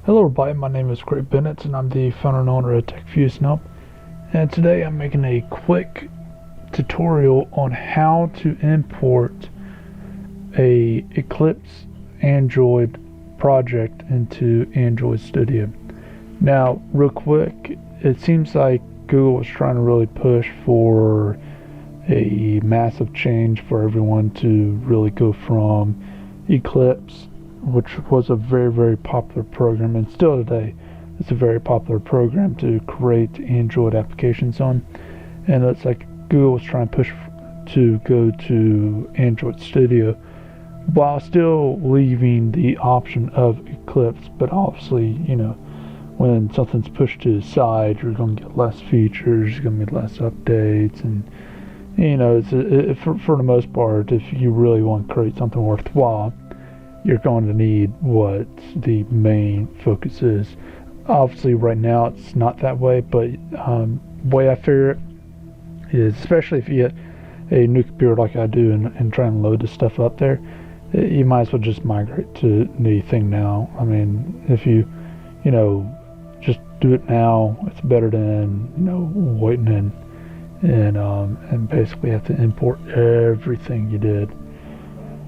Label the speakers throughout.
Speaker 1: Hello everybody, my name is Craig Bennett and I'm the founder and owner of TechFuseNup, and today I'm making a quick tutorial on how to import a Eclipse Android project into Android Studio. Now, real quick, it seems like Google was trying to really push for a massive change for everyone to really go from Eclipse, which was a very popular program, and still today it's a very popular program to create Android applications on. And it's like Google was trying to push to go to Android Studio while still leaving the option of Eclipse. But obviously, when something's pushed to the side, you're going to get less features, you're going to get less updates, and for the most part, if you really want to create something worthwhile, you're going to need what the main focus is. Obviously, right now it's not that way, but way I figure it is, especially if you get a new computer like I do and try and load this stuff up there, you might as well just migrate to the thing now. I mean, if you just do it now, it's better than waiting and basically have to import everything you did.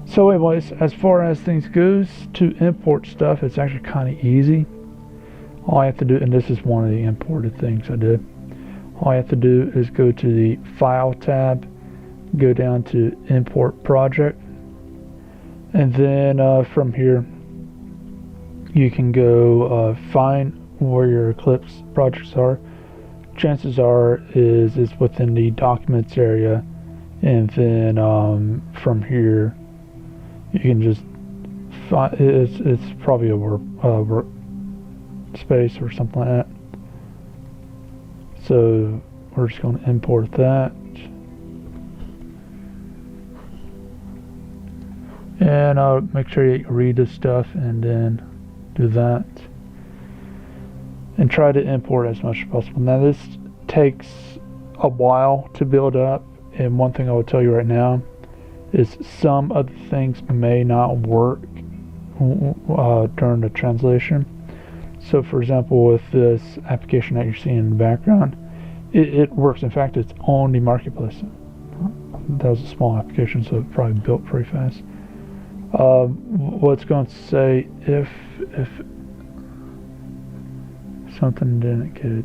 Speaker 1: So anyways, as far as things goes, to import stuff, it's actually kind of easy. All I have to do, and this is one of the imported things I did, all I have to do is go to the File tab, go down to Import Project, and then from here you can go find where your Eclipse projects are. Chances are is it's within the Documents area, and then from here you can just find it's probably a workspace or something like that. So we're just going to import that, and make sure you read this stuff and then do that and try to import as much as possible. Now this takes a while to build up, and one thing I will tell you right now is some of the things may not work during the translation. So for example, with this application that you're seeing in the background, it works. In fact, it's on the marketplace. That was a small application, so it probably built pretty fast. What's going to say if something didn't get,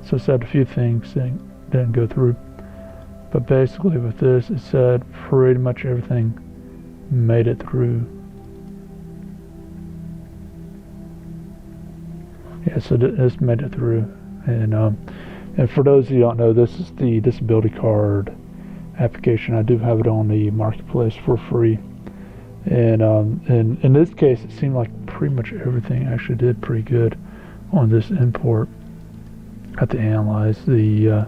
Speaker 1: so it said a few things didn't go through. But basically with this, it said pretty much everything made it through. Yeah, so this made it through. And for those of you who don't know, this is the disability card application. I do have it on the marketplace for free. And in this case, it seemed like pretty much everything actually did pretty good on this import. I have to analyze the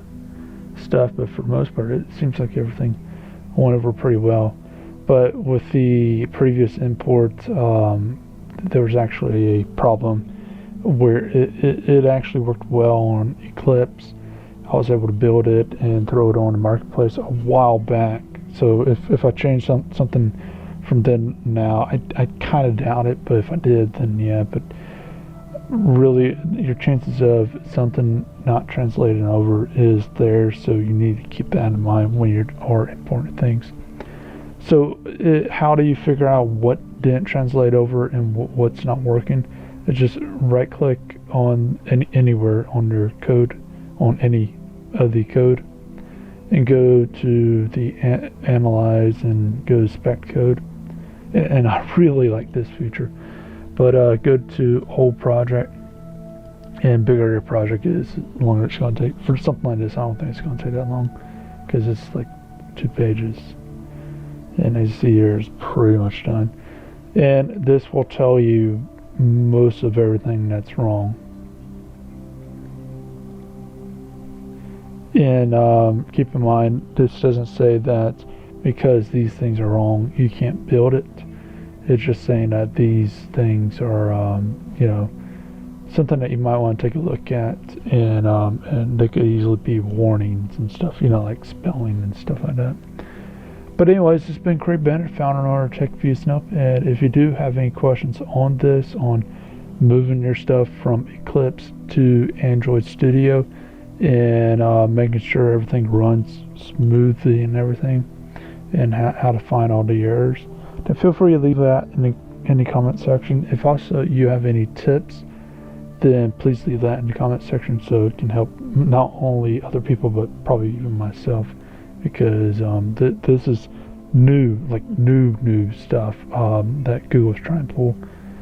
Speaker 1: stuff, but for the most part it seems like everything went over pretty well. But with the previous import, there was actually a problem where it actually worked well on Eclipse. I was able to build it and throw it on the marketplace a while back. So if I change something from then now, I kind of doubt it, but if I did, then yeah. But really, your chances of something not translating over is there, so you need to keep that in mind when you are importing things. So how do you figure out what didn't translate over and what's not working? It's just right click on anywhere on your code, on any of the code, and go to the analyze and go to spec code. And I really like this feature. But go to whole project, and bigger your project is, the longer it's going to take. For something like this, I don't think it's going to take that long, because it's like 2 pages. And as you see here, it's pretty much done. And this will tell you most of everything that's wrong. And keep in mind, this doesn't say that because these things are wrong, you can't build it. It's just saying that these things are, something that you might want to take a look at, and they could easily be warnings and stuff, like spelling and stuff like that. But anyways, it's been Craig Bennett, founder and owner of TechFuseNup, and if you do have any questions on this, on moving your stuff from Eclipse to Android Studio, and making sure everything runs smoothly and everything, and how to find all the errors, then feel free to leave that in the comment section. If also you have any tips, then please leave that in the comment section so it can help not only other people but probably even myself, because this is new stuff that Google's trying to pull.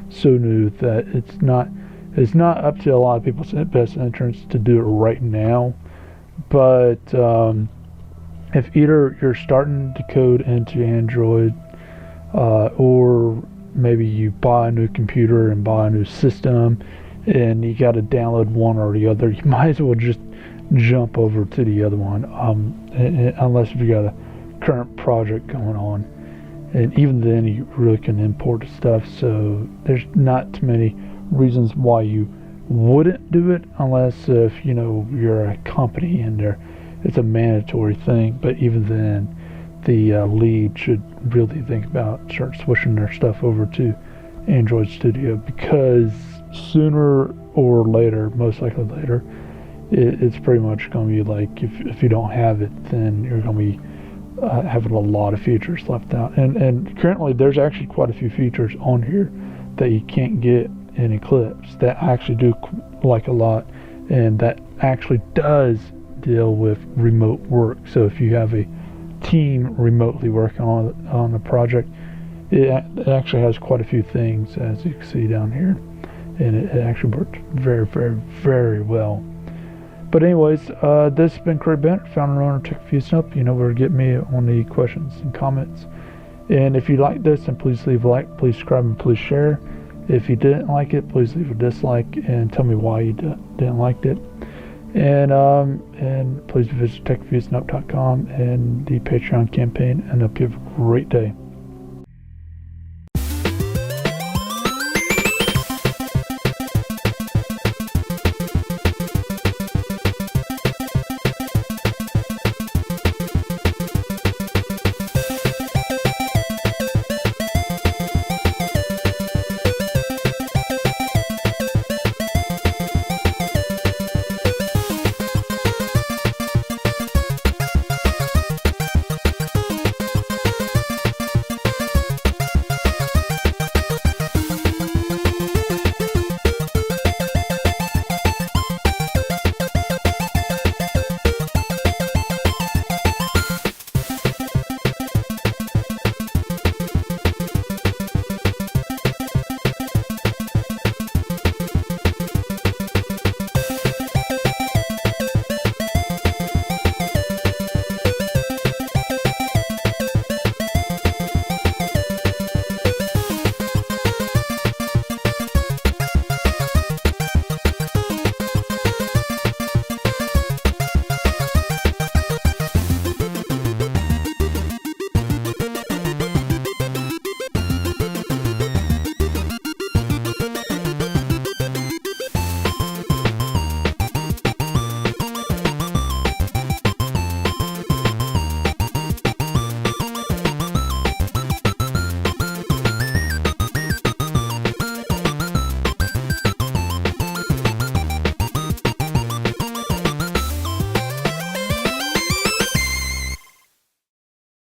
Speaker 1: So new that it's not up to a lot of people's best interests to do it right now. But if either you're starting to code into Android, or maybe you buy a new computer and buy a new system and you got to download one or the other, you might as well just jump over to the other one, unless if you got a current project going on, and even then you really can import stuff. So there's not too many reasons why you wouldn't do it, unless if you're a company and it's a mandatory thing. But even then, the lead should really think about start switching their stuff over to Android Studio, because sooner or later, most likely later, it's pretty much going to be like, if you don't have it, then you're going to be having a lot of features left out. And currently there's actually quite a few features on here that you can't get in Eclipse that I actually do like a lot, and that actually does deal with remote work. So if you have a team remotely working on a project, it actually has quite a few things, as you can see down here, and it actually worked very, very, very well. But anyways, this has been Craig Bennett, founder and owner of TechFuseUp. You know where to get me on the questions and comments. And if you like this, then please leave a like, please subscribe, and please share. If you didn't like it, please leave a dislike and tell me why you didn't like it. And please visit techfusenup.com and the Patreon campaign, and hope you have a great day.